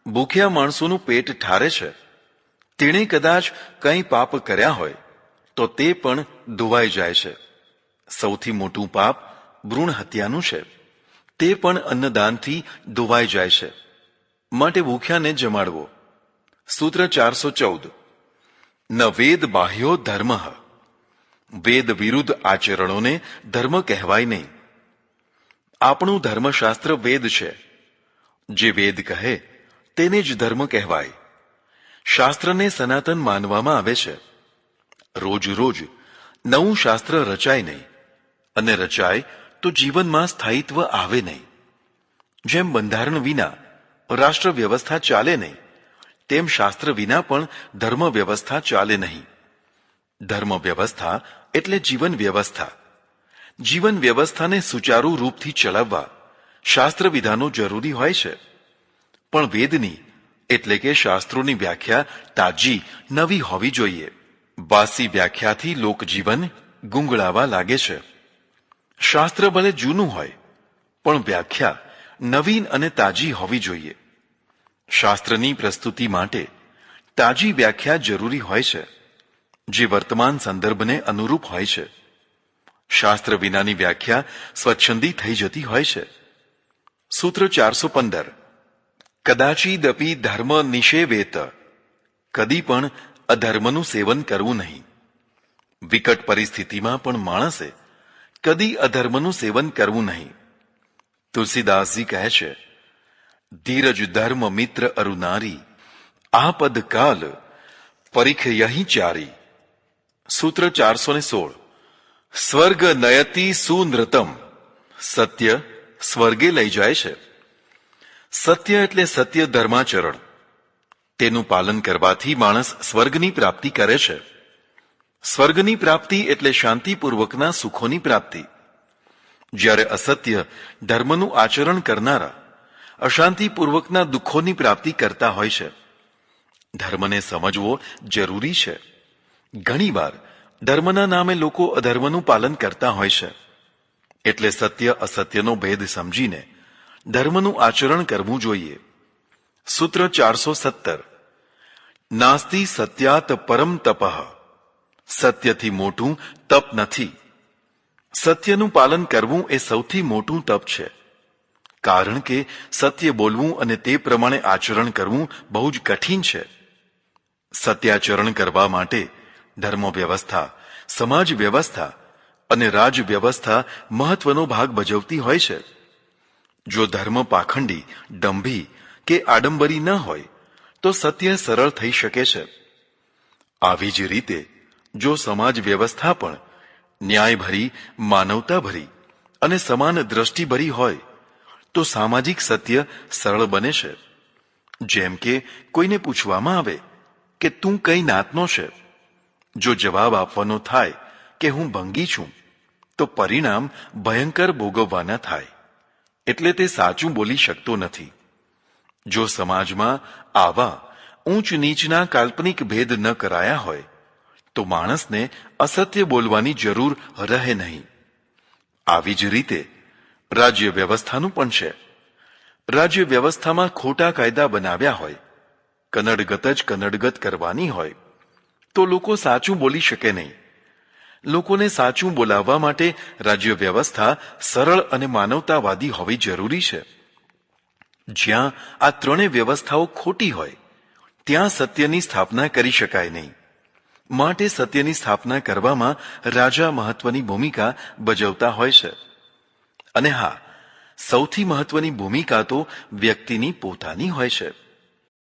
ભૂખ્યા માણસોનું પેટ ઠારે છે, તેણે કદાચ કંઈ પાપ કર્યા હોય તો તે પણ ધોવાઈ જાય છે. સૌથી મોટું પાપ ભ્રૂણ હત્યાનું છે, તે પણ અન્નદાનથી ધોવાઈ જાય છે. માટે ભૂખ્યાને જમાડવો. સૂત્ર 414. ન વેદ બાહ્યો ધર્મ. વેદ વિરુદ્ધ આચરણોને ધર્મ કહેવાય નહીં. આપણું ધર્મશાસ્ત્ર વેદ છે. જે વેદ કહે તેને જ ધર્મ કહેવાય. શાસ્ત્રને સનાતન માનવામાં આવે છે. રોજ રોજ નવું શાસ્ત્ર રચાય નહીં, અને રચાય તો જીવનમાં સ્થાયિત્વ આવે નહીં. જેમ બંધારણ વિના રાષ્ટ્ર વ્યવસ્થા ચાલે નહીં, તેમ શાસ્ત્ર વિના પણ ધર્મ વ્યવસ્થા ચાલે નહીં. ધર્મ વ્યવસ્થા એટલે જીવન વ્યવસ્થા. જીવન વ્યવસ્થાને સુચારુ રૂપથી ચલાવવા શાસ્ત્ર વિધાનો જરૂરી હોય છે. પણ વેદની એટલે કે શાસ્ત્રોની વ્યાખ્યા તાજી, નવી હોવી જોઈએ. બાસી વ્યાખ્યાથી લોકજીવન ગુંગળાવા લાગે છે. શાસ્ત્ર ભલે જૂનું હોય, પણ વ્યાખ્યા નવીન અને તાજી હોવી જોઈએ. શાસ્ત્રની પ્રસ્તુતિ માટે તાજી વ્યાખ્યા જરૂરી હોય છે, જે વર્તમાન સંદર્ભને અનુરૂપ હોય છે. શાસ્ત્ર વિનાની વ્યાખ્યા સ્વચ્છંદી થઈ જતી હોય છે. સૂત્ર 415. કદાચિદપી ધર્મ નિષેવેત. કદી પણ અધર્મનું સેવન કરવું નહીં. વિકટ પરિસ્થિતિમાં પણ માણસે કદી અધર્મનું સેવન કરવું નહીં. તુલસીદાસજી કહે છે, ધીરજ ધર્મ મિત્ર અરુનારી, આપદ કાલ પરીખ યહી ચારી. સૂત્ર 416. સ્વર્ગ નયતિ સુનૃતમ. સત્ય સ્વર્ગે લઈ જાય છે. સત્ય એટલે સત્ય ધર્માચરણ. તેનું પાલન કરવાથી માણસ સ્વર્ગની પ્રાપ્તિ કરે છે. સ્વર્ગની પ્રાપ્તિ એટલે શાંતિપૂર્વકના સુખોની પ્રાપ્તિ. જ્યારે અસત્ય ધર્મનું આચરણ કરનારા અશાંતિપૂર્વકના દુઃખોની પ્રાપ્તિ કરતા હોય છે. ધર્મને સમજવો જરૂરી છે. ઘણીવાર ધર્મના નામે લોકો અધર્મનું પાલન કરતા હોય છે. એટલે સત્ય અસત્યનો ભેદ સમજીને ધર્મનું આચરણ કરવું જોઈએ. સૂત્ર 417. નાસ્તિ સત્યાત પરમ તપઃ. સત્યથી મોટું તપ નથી. સત્યનું પાલન કરવું એ સૌથી મોટું તપ છે. કારણ કે સત્ય બોલવું અને તે પ્રમાણે આચરણ કરવું બહુ જ કઠિન છે. સત્યાચરણ કરવા માટે ધર્મ વ્યવસ્થા, સમાજ વ્યવસ્થા અને રાજ વ્યવસ્થા મહત્વનો ભાગ ભજવતી હોય છે. જો ધર્મ પાખંડી, ડંભી કે આડંબરી ન હોય તો સત્ય સરળ થઈ શકે છે. આવી જ રીતે જો સમાજ વ્યવસ્થા પણ ન્યાયભરી, માનવતાભરી અને સમાન દ્રષ્ટિભરી હોય તો સામાજિક સત્ય સરળ બને છે. જેમ કે કોઈને પૂછવામાં આવે કે તું કઈ નાતનો છે. જો જવાબ આપવાનો થાય કે હું ભંગી છું, તો પરિણામ ભયંકર ભોગવવાના થાય. એટલે તે સાચું બોલી શકતો નથી. જો સમાજમાં આવા ઊંચ નીચના કાલ્પનિક ભેદ ન કરાયા હોય તો માણસને અસત્ય બોલવાની જરૂર રહે નહીં. આવી જ રીતે રાજ્ય વ્યવસ્થાનું પણ છે. રાજ્ય વ્યવસ્થામાં ખોટા કાયદા બનાવ્યા હોય, કનડગત જ કનડગત કરવાની હોય તો લોકો સાચું બોલી શકે નહીં. લોકોને સાચું બોલાવવા માટે રાજ્ય વ્યવસ્થા સરળ અને માનવતાવાદી હોવી જરૂરી છે. જ્યાં આ ત્રણેય વ્યવસ્થાઓ ખોટી હોય ત્યાં સત્યની સ્થાપના કરી શકાય નહીં. માટે સત્યની સ્થાપના કરવામાં રાજા મહત્વની ભૂમિકા ભજવતા હોય છે. અને હા, સૌથી મહત્વની ભૂમિકા તો વ્યક્તિની પોતાની હોય છે.